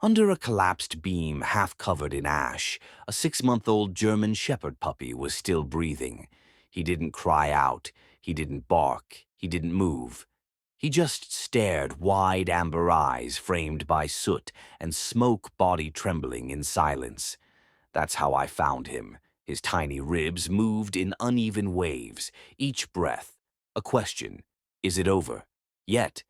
Under a collapsed beam half covered in ash, a 6-month-old German Shepherd puppy was still breathing. He didn't cry out, he didn't bark, he didn't move. He just stared, wide amber eyes framed by soot and smoke, body trembling in silence. That's how I found him. His tiny ribs moved in uneven waves, each breath a question. Is it over? Yet,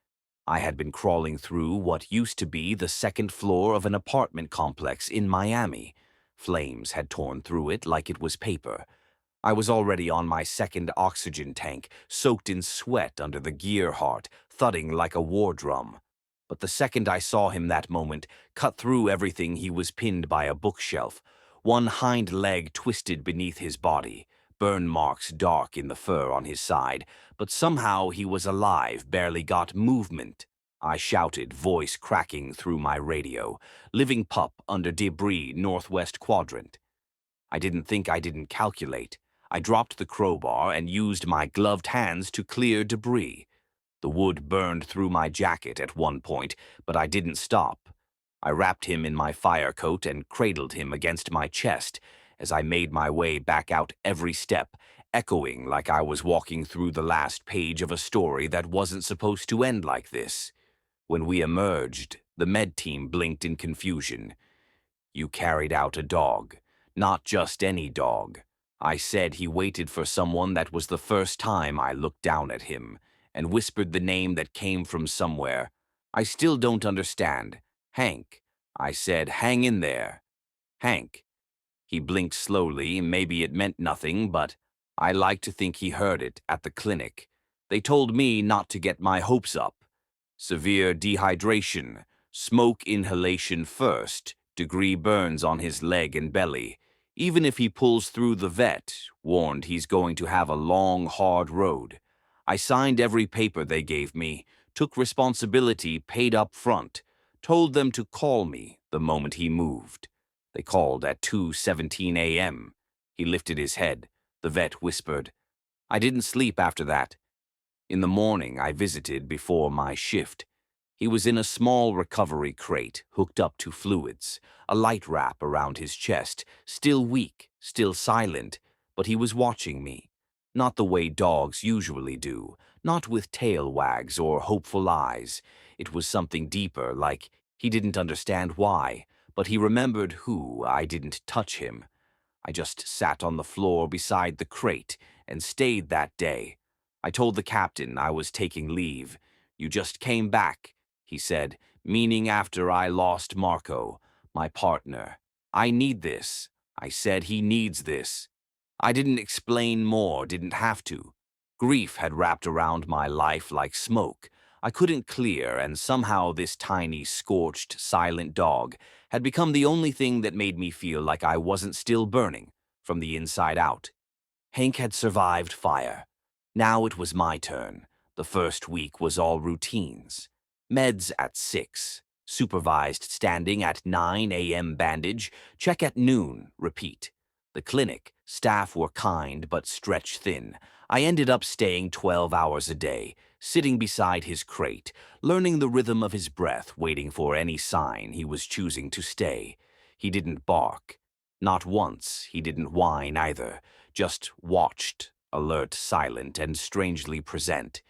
I had been crawling through what used to be the second floor of an apartment complex in Miami. Flames had torn through it like it was paper. I was already on my second oxygen tank, soaked in sweat under the gear heart, thudding like a war drum. But the second I saw him that moment, cut through everything, he was pinned by a bookshelf, one hind leg twisted beneath his body, burn marks dark in the fur on his side, but somehow he was alive, barely got movement. I shouted, voice cracking through my radio. Living pup under debris, northwest quadrant. I didn't calculate. I dropped the crowbar and used my gloved hands to clear debris. The wood burned through my jacket at one point, but I didn't stop. I wrapped him in my fire coat and cradled him against my chest as I made my way back out every step, echoing like I was walking through the last page of a story that wasn't supposed to end like this. When we emerged, the med team blinked in confusion. You carried out a dog. Not just any dog. I said he waited for someone. That was the first time I looked down at him and whispered the name that came from somewhere. I still don't understand. Hank. I said, hang in there. Hank. He blinked slowly. Maybe it meant nothing, but I like to think he heard it at the clinic. They told me not to get my hopes up. Severe dehydration, smoke inhalation first, degree burns on his leg and belly. Even if he pulls through, the vet warned he's going to have a long, hard road. I signed every paper they gave me, took responsibility, paid up front, told them to call me the moment he moved. They called at 2:17 a.m. He lifted his head. The vet whispered. I didn't sleep after that. In the morning, I visited before my shift. He was in a small recovery crate, hooked up to fluids, a light wrap around his chest, still weak, still silent, but he was watching me. Not the way dogs usually do, not with tail wags or hopeful eyes. It was something deeper, like he didn't understand why, but he remembered who. I didn't touch him. I just sat on the floor beside the crate and stayed that day. I told the captain I was taking leave. You just came back, he said, meaning after I lost Marco, my partner. I need this. I said he needs this. I didn't explain more, didn't have to. Grief had wrapped around my life like smoke. I couldn't clear, and somehow this tiny, scorched, silent dog had become the only thing that made me feel like I wasn't still burning from the inside out. Hank had survived fire. Now it was my turn. The first week was all routines. Meds at 6, supervised standing at 9 a.m. bandage, check at noon, repeat. The clinic, staff were kind but stretched thin. I ended up staying 12 hours a day, sitting beside his crate, learning the rhythm of his breath, waiting for any sign he was choosing to stay. He didn't bark. Not once. He didn't whine either, just watched, alert, silent, and strangely present.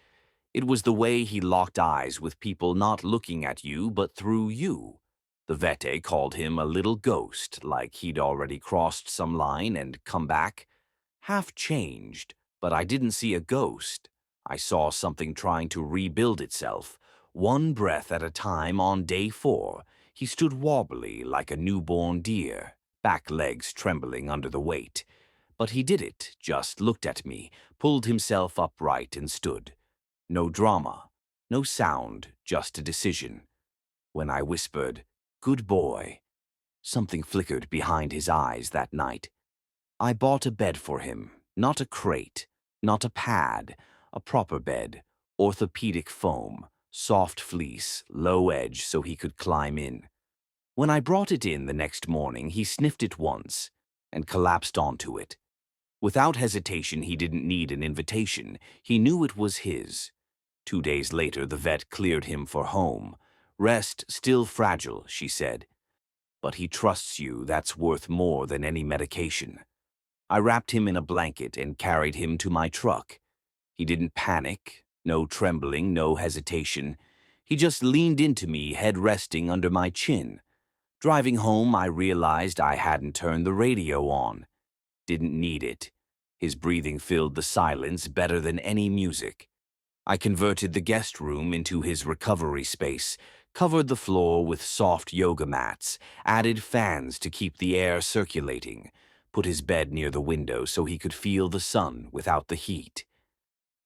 It was the way he locked eyes with people not looking at you but through you. The vete called him a little ghost, like he'd already crossed some line and come back. Half changed, but I didn't see a ghost. I saw something trying to rebuild itself. One breath at a time. On day 4, he stood wobbly like a newborn deer, back legs trembling under the weight. But he did it, just looked at me, pulled himself upright and stood. No drama, no sound, just a decision. When I whispered, "Good boy," something flickered behind his eyes that night. I bought a bed for him, not a crate, not a pad, a proper bed, orthopedic foam, soft fleece, low edge so he could climb in. When I brought it in the next morning, he sniffed it once and collapsed onto it. Without hesitation, he didn't need an invitation. He knew it was his. 2 days later, the vet cleared him for home. Rest, still fragile, she said. But he trusts you, that's worth more than any medication. I wrapped him in a blanket and carried him to my truck. He didn't panic, no trembling, no hesitation. He just leaned into me, head resting under my chin. Driving home, I realized I hadn't turned the radio on. Didn't need it. His breathing filled the silence better than any music. I converted the guest room into his recovery space, covered the floor with soft yoga mats, added fans to keep the air circulating, put his bed near the window so he could feel the sun without the heat.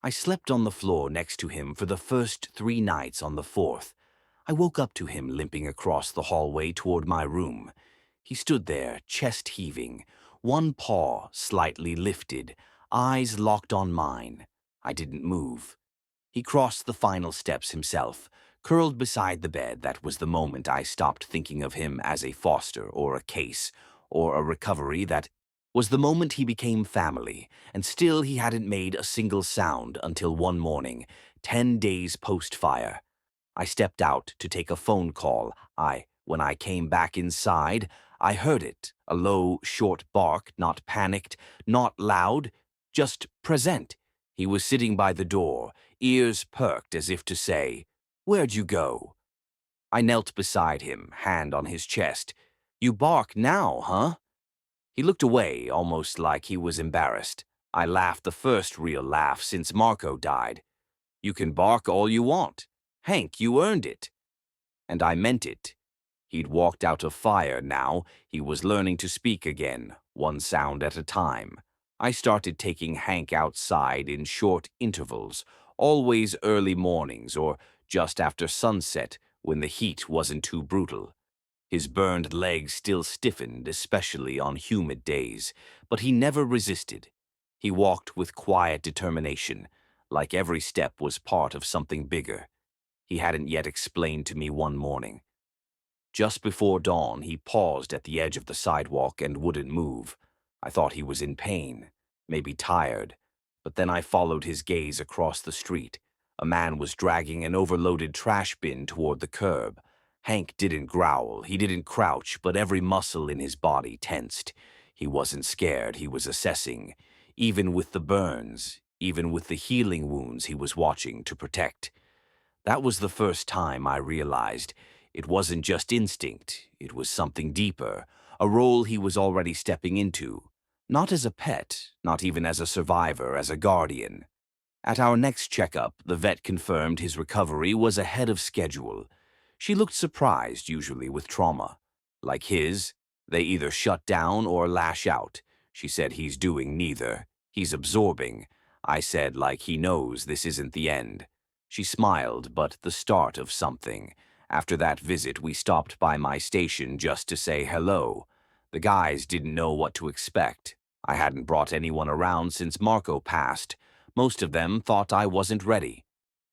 I slept on the floor next to him for the first 3 nights. On the 4th, I woke up to him limping across the hallway toward my room. He stood there, chest heaving, one paw slightly lifted, eyes locked on mine. I didn't move. He crossed the final steps himself, curled beside the bed. That was the moment I stopped thinking of him as a foster or a case or a recovery. That was the moment he became family, and still he hadn't made a single sound until one morning, 10 days post-fire. I stepped out to take a phone call. When I came back inside, I heard it, a low, short bark, not panicked, not loud, just present. He was sitting by the door, ears perked as if to say, "Where'd you go?" I knelt beside him, hand on his chest. "You bark now, huh?" He looked away, almost like he was embarrassed. I laughed, the first real laugh since Marco died. "You can bark all you want. Hank, you earned it." And I meant it. He'd walked out of fire now. He was learning to speak again, one sound at a time. I started taking Hank outside in short intervals, always early mornings or just after sunset when the heat wasn't too brutal. His burned legs still stiffened, especially on humid days, but he never resisted. He walked with quiet determination, like every step was part of something bigger. He hadn't yet explained to me one morning. Just before dawn, he paused at the edge of the sidewalk and wouldn't move. I thought he was in pain, maybe tired, but then I followed his gaze across the street. A man was dragging an overloaded trash bin toward the curb. Hank didn't growl, he didn't crouch, but every muscle in his body tensed. He wasn't scared, he was assessing. Even with the burns, even with the healing wounds he was watching to protect. That was the first time I realized it wasn't just instinct, it was something deeper, a role he was already stepping into. Not as a pet, not even as a survivor, as a guardian. At our next checkup, the vet confirmed his recovery was ahead of schedule. She looked surprised, usually with trauma. Like his, they either shut down or lash out. She said he's doing neither. He's absorbing. I said like he knows this isn't the end. She smiled, but the start of something. After that visit, we stopped by my station just to say hello. The guys didn't know what to expect. I hadn't brought anyone around since Marco passed. Most of them thought I wasn't ready.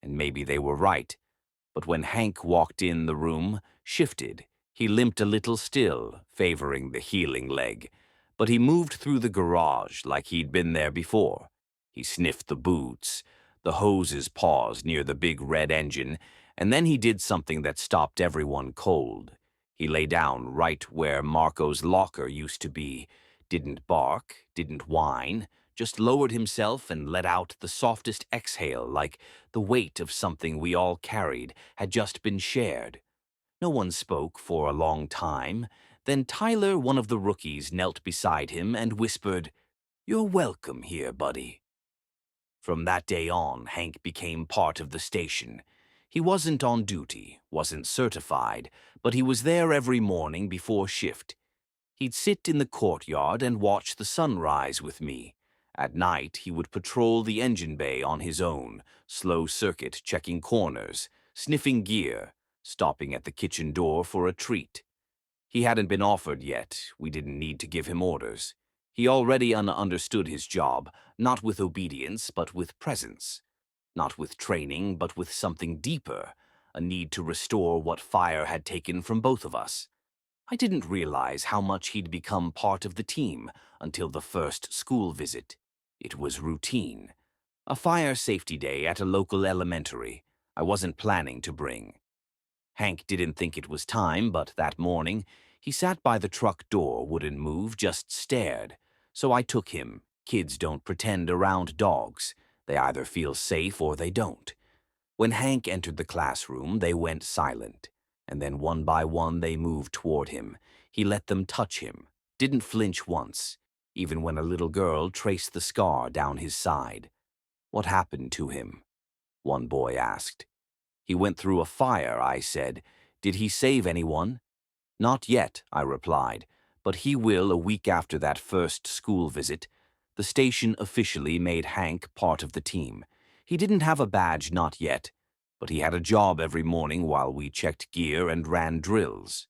And maybe they were right. But when Hank walked in the room, shifted, he limped a little still, favoring the healing leg. But he moved through the garage like he'd been there before. He sniffed the boots. The hoses paused near the big red engine, and then he did something that stopped everyone cold. He lay down right where Marco's locker used to be. Didn't bark, didn't whine, just lowered himself and let out the softest exhale, like the weight of something we all carried had just been shared. No one spoke for a long time. Then Tyler, one of the rookies, knelt beside him and whispered, "You're welcome here, buddy." From that day on, Hank became part of the station. He wasn't on duty, wasn't certified, but he was there every morning before shift. He'd sit in the courtyard and watch the sunrise with me. At night, he would patrol the engine bay on his own, slow circuit checking corners, sniffing gear, stopping at the kitchen door for a treat. He hadn't been offered yet. We didn't need to give him orders. He already understood his job, not with obedience, but with presence. Not with training, but with something deeper, a need to restore what fire had taken from both of us. I didn't realize how much he'd become part of the team until the first school visit. It was routine. A fire safety day at a local elementary. I wasn't planning to bring. Hank didn't think it was time, but that morning, He sat by the truck door, wouldn't move, just stared. So I took him. Kids don't pretend around dogs. They either feel safe or they don't. When Hank entered the classroom, they went silent. And then one by one they moved toward him. He let them touch him. Didn't flinch once, even when a little girl traced the scar down his side. "What happened to him?" one boy asked. "He went through a fire," I said. "Did he save anyone?" "Not yet," I replied, "but he will a week after that first school visit." The station officially made Hank part of the team. He didn't have a badge, not yet, but he had a job every morning while we checked gear and ran drills.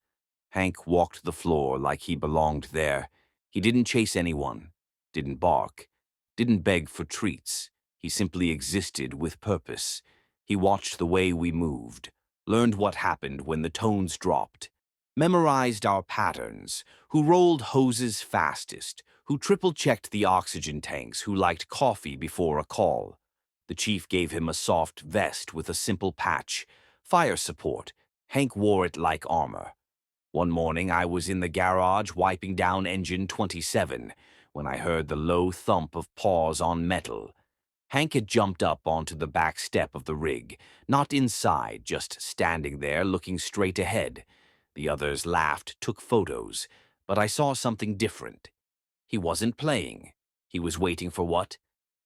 Hank walked the floor like he belonged there. He didn't chase anyone, didn't bark, didn't beg for treats. He simply existed with purpose. He watched the way we moved, learned what happened when the tones dropped, memorized our patterns, who rolled hoses fastest, who triple-checked the oxygen tanks, who liked coffee before a call. The chief gave him a soft vest with a simple patch, fire support. Hank wore it like armor. One morning I was in the garage wiping down engine 27 when I heard the low thump of paws on metal. Hank had jumped up onto the back step of the rig, not inside, just standing there looking straight ahead. The others laughed, took photos, but I saw something different. He wasn't playing. He was waiting for what?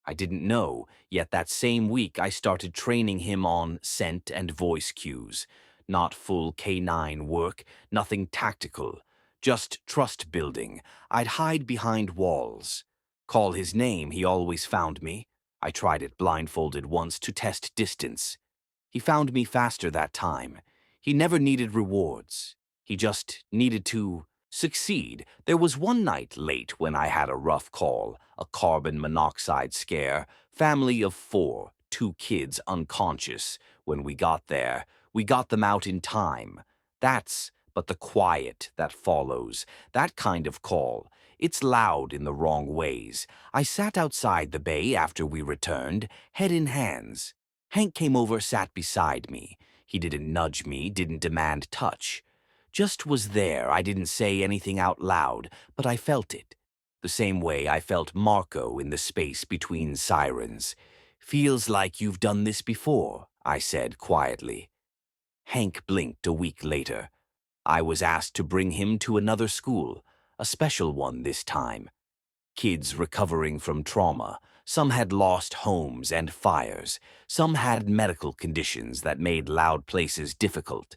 I didn't know, yet that same week I started training him on scent and voice cues. Not full canine work, nothing tactical, just trust building. I'd hide behind walls. Call his name, he always found me. I tried it blindfolded once to test distance. He found me faster that time. He never needed rewards. He just needed to succeed. There was one night late when I had a rough call, a carbon monoxide scare, family of 4, 2 kids unconscious. When we got there, we got them out in time. But the quiet that follows, that kind of call, it's loud in the wrong ways. I sat outside the bay after we returned, head in hands. Hank came over, sat beside me. He didn't nudge me, didn't demand touch. Just was there. I didn't say anything out loud, but I felt it. The same way I felt Marco in the space between sirens. "Feels like you've done this before," I said quietly. Hank blinked a week later. I was asked to bring him to another school, a special one this time. Kids recovering from trauma. Some had lost homes and fires. Some had medical conditions that made loud places difficult.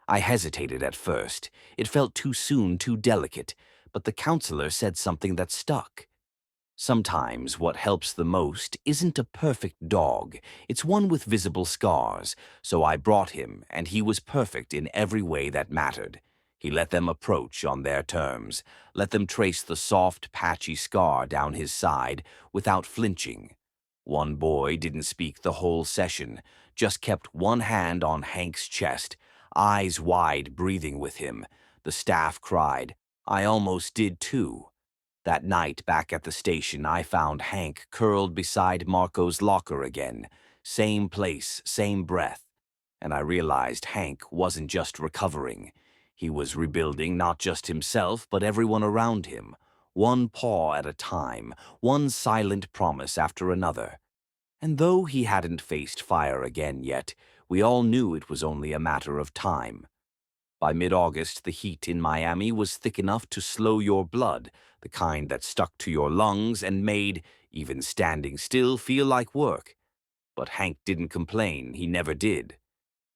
I hesitated at first. It felt too soon, too delicate, but the counselor said something that stuck. Sometimes what helps the most isn't a perfect dog, it's one with visible scars. So I brought him, and he was perfect in every way that mattered. He let them approach on their terms, let them trace the soft, patchy scar down his side without flinching. One boy didn't speak the whole session, just kept one hand on Hank's chest, eyes wide, breathing with him. The staff cried. I almost did too. That night, back at the station, I found Hank curled beside Marco's locker again. Same place, same breath. And I realized Hank wasn't just recovering. He was rebuilding not just himself, but everyone around him. One paw at a time, one silent promise after another. And though he hadn't faced fire again yet, we all knew it was only a matter of time. By mid-August, the heat in Miami was thick enough to slow your blood, the kind that stuck to your lungs and made, even standing still, feel like work. But Hank didn't complain, he never did.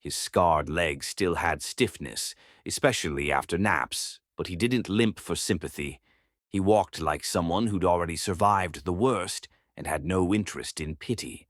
His scarred legs still had stiffness, especially after naps, but he didn't limp for sympathy. He walked like someone who'd already survived the worst and had no interest in pity.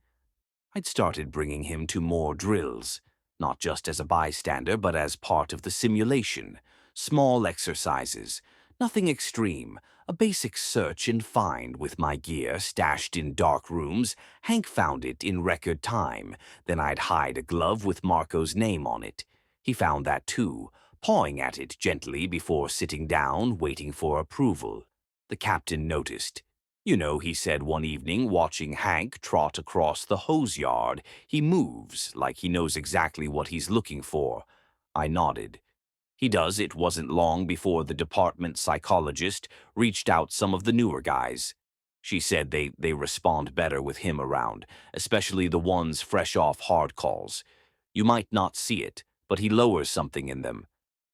I'd started bringing him to more drills, not just as a bystander, but as part of the simulation. Small exercises, nothing extreme, a basic search and find with my gear stashed in dark rooms. Hank found it in record time. Then I'd hide a glove with Marco's name on it. He found that too, pawing at it gently before sitting down, waiting for approval. The captain noticed. "You know," he said one evening, watching Hank trot across the hose yard, "he moves like he knows exactly what he's looking for." I nodded. He does. It wasn't long before the department psychologist reached out some of the newer guys. She said they respond better with him around, especially the ones fresh off hard calls. You might not see it, but he lowers something in them.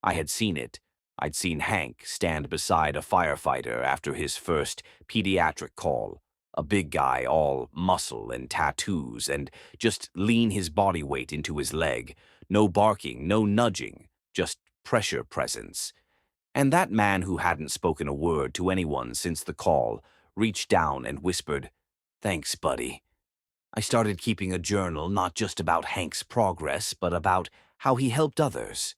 I had seen it. I'd seen Hank stand beside a firefighter after his first pediatric call. A big guy, all muscle and tattoos, and just lean his body weight into his leg. No barking, no nudging, just pressure presence. And that man who hadn't spoken a word to anyone since the call reached down and whispered, "Thanks, buddy." I started keeping a journal not just about Hank's progress, but about how he helped others.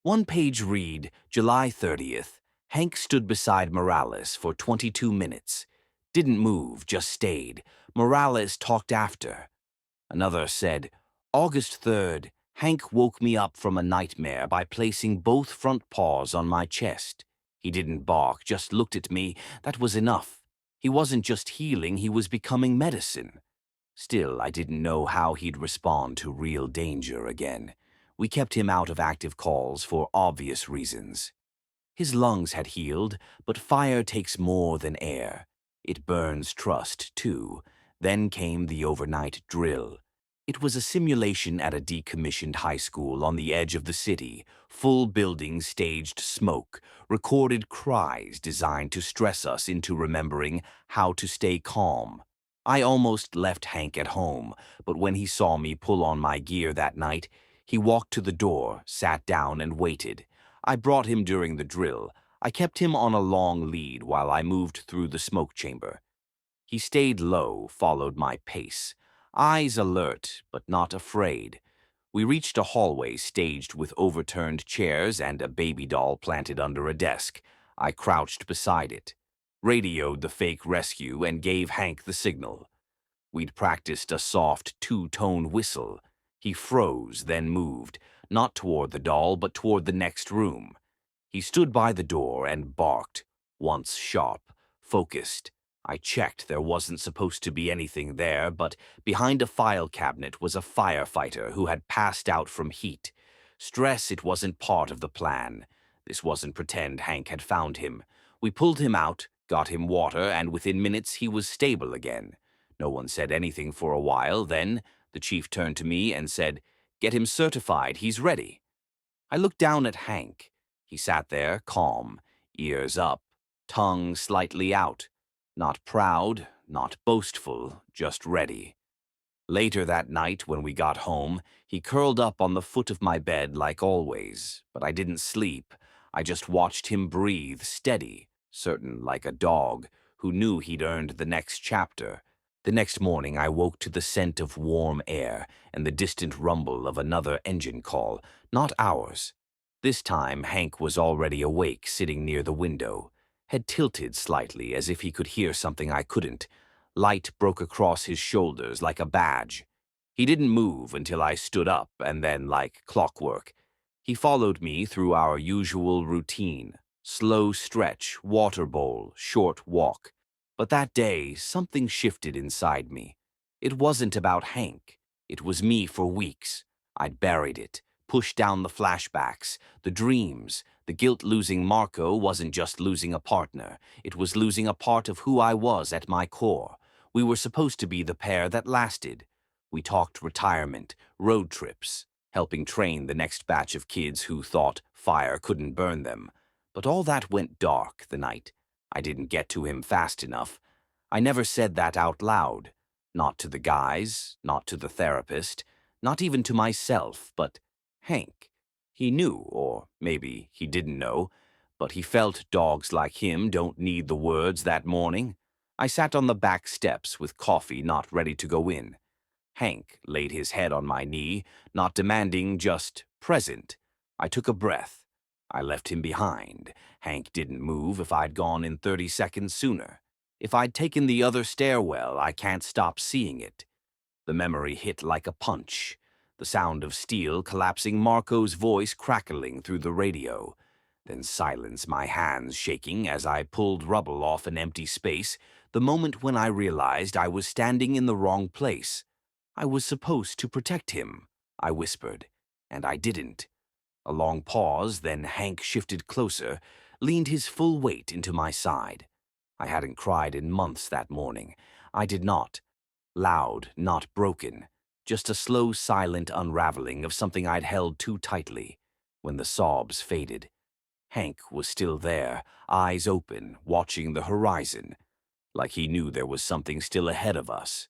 One page read, July 30th, Hank stood beside Morales for 22 minutes. Didn't move, just stayed. Morales talked after. Another said, August 3rd, Hank woke me up from a nightmare by placing both front paws on my chest. He didn't bark, just looked at me. That was enough. He wasn't just healing, he was becoming medicine. Still, I didn't know how he'd respond to real danger again. We kept him out of active calls for obvious reasons. His lungs had healed, but fire takes more than air. It burns trust, too. Then came the overnight drill. It was a simulation at a decommissioned high school on the edge of the city. Full building staged smoke, recorded cries designed to stress us into remembering how to stay calm. I almost left Hank at home, but when he saw me pull on my gear that night, he walked to the door, sat down, and waited. I brought him during the drill. I kept him on a long lead while I moved through the smoke chamber. He stayed low, followed my pace, eyes alert but not afraid. We reached a hallway staged with overturned chairs and a baby doll planted under a desk. I crouched beside it, radioed the fake rescue, and gave Hank the signal. We'd practiced a soft two-tone whistle. He froze, then moved, not toward the doll, but toward the next room. He stood by the door and barked, once sharp, focused. I checked there wasn't supposed to be anything there, but behind a file cabinet was a firefighter who had passed out from heat. Stress, it wasn't part of the plan. This wasn't pretend Hank had found him. We pulled him out, got him water, and within minutes he was stable again. No one said anything for a while. Then the chief turned to me and said, "Get him certified, he's ready." I looked down at Hank. He sat there, calm, ears up, tongue slightly out. Not proud, not boastful, just ready. Later that night, when we got home, he curled up on the foot of my bed like always, but I didn't sleep. I just watched him breathe, steady, certain like a dog, who knew he'd earned the next chapter. The next morning I woke to the scent of warm air and the distant rumble of another engine call, not ours. This time Hank was already awake, sitting near the window, head tilted slightly as if he could hear something I couldn't. Light broke across his shoulders like a badge. He didn't move until I stood up, and then, like clockwork, he followed me through our usual routine. Slow stretch, water bowl, short walk. But that day, something shifted inside me. It wasn't about Hank. It was me for weeks. I'd buried it, pushed down the flashbacks, the dreams. The guilt losing Marco wasn't just losing a partner. It was losing a part of who I was at my core. We were supposed to be the pair that lasted. We talked retirement, road trips, helping train the next batch of kids who thought fire couldn't burn them. But all that went dark the night I didn't get to him fast enough. I never said that out loud. Not to the guys, not to the therapist, not even to myself, but Hank. He knew, or maybe he didn't know, but he felt dogs like him don't need the words that morning. I sat on the back steps with coffee, not ready to go in. Hank laid his head on my knee, not demanding, just present. I took a breath. I left him behind. Hank didn't move if I'd gone in 30 seconds sooner. If I'd taken the other stairwell, I can't stop seeing it. The memory hit like a punch. The sound of steel collapsing, Marco's voice crackling through the radio. Then silence, my hands shaking as I pulled rubble off an empty space, the moment when I realized I was standing in the wrong place. I was supposed to protect him, I whispered, and I didn't. A long pause, then Hank shifted closer, leaned his full weight into my side. I hadn't cried in months that morning. I did not. Loud, not broken. Just a slow, silent unraveling of something I'd held too tightly. When the sobs faded, Hank was still there, eyes open, watching the horizon, like he knew there was something still ahead of us.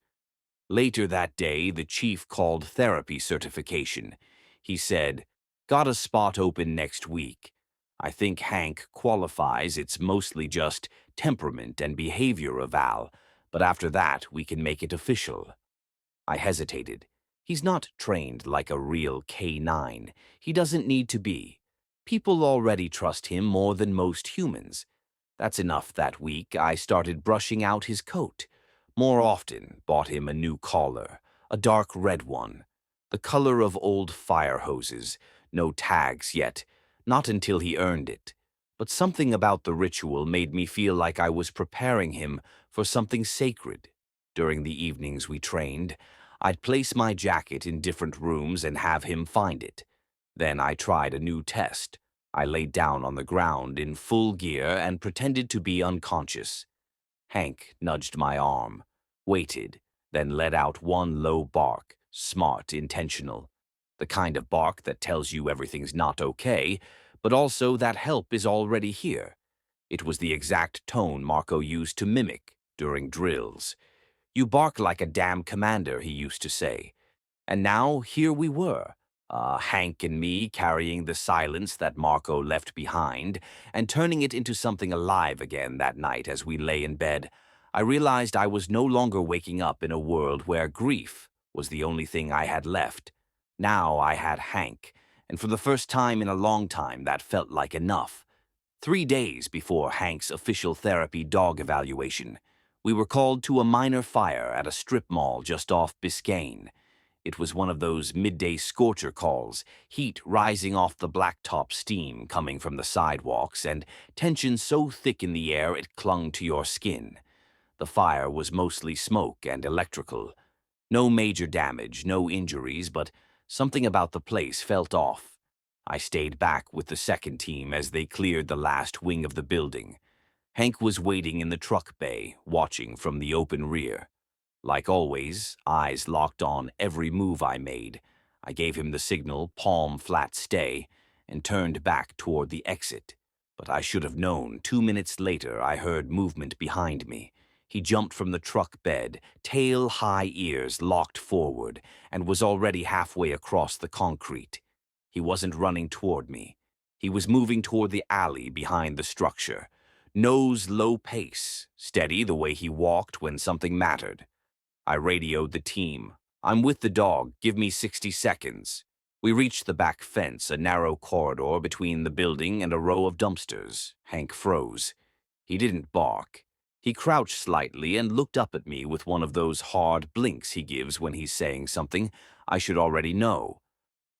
Later that day, the chief called therapy certification. He said, "Got a spot open next week. I think Hank qualifies. It's mostly just temperament and behavior eval, but after that we can make it official." I hesitated. He's not trained like a real K9. He doesn't need to be. People already trust him more than most humans. That's enough that week. I started brushing out his coat. More often, bought him a new collar, a dark red one, the color of old fire hoses, no tags yet, not until he earned it. But something about the ritual made me feel like I was preparing him for something sacred. During the evenings we trained, I'd place my jacket in different rooms and have him find it. Then I tried a new test. I laid down on the ground in full gear and pretended to be unconscious. Hank nudged my arm, waited, then let out one low bark, smart, intentional. The kind of bark that tells you everything's not okay, but also that help is already here. It was the exact tone Marco used to mimic during drills. "You bark like a damn commander," he used to say. And now here we were, Hank and me carrying the silence that Marco left behind and turning it into something alive again that night as we lay in bed. I realized I was no longer waking up in a world where grief was the only thing I had left. Now I had Hank, and for the first time in a long time that felt like enough. 3 days before Hank's official therapy dog evaluation, we were called to a minor fire at a strip mall just off Biscayne. It was one of those midday scorcher calls, heat rising off the blacktop, steam coming from the sidewalks, and tension so thick in the air it clung to your skin. The fire was mostly smoke and electrical. No major damage, no injuries, but something about the place felt off. I stayed back with the second team as they cleared the last wing of the building. Hank was waiting in the truck bay, watching from the open rear. Like always, eyes locked on every move I made. I gave him the signal, palm flat stay, and turned back toward the exit. But I should have known. 2 minutes later, I heard movement behind me. He jumped from the truck bed, tail high, ears locked forward, and was already halfway across the concrete. He wasn't running toward me. He was moving toward the alley behind the structure. Nose low pace, steady the way he walked when something mattered. I radioed the team. "I'm with the dog. Give me 60 seconds. We reached the back fence, a narrow corridor between the building and a row of dumpsters. Hank froze. He didn't bark. He crouched slightly and looked up at me with one of those hard blinks he gives when he's saying something I should already know.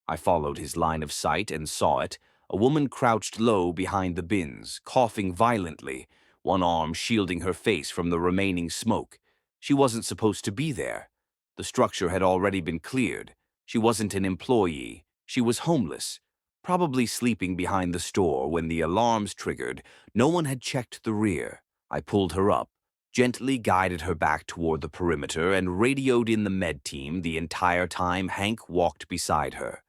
I followed his line of sight and saw it. A woman crouched low behind the bins, coughing violently, one arm shielding her face from the remaining smoke. She wasn't supposed to be there. The structure had already been cleared. She wasn't an employee. She was homeless, probably sleeping behind the store when the alarms triggered. No one had checked the rear. I pulled her up, gently guided her back toward the perimeter, and radioed in the med team the entire time Hank walked beside her.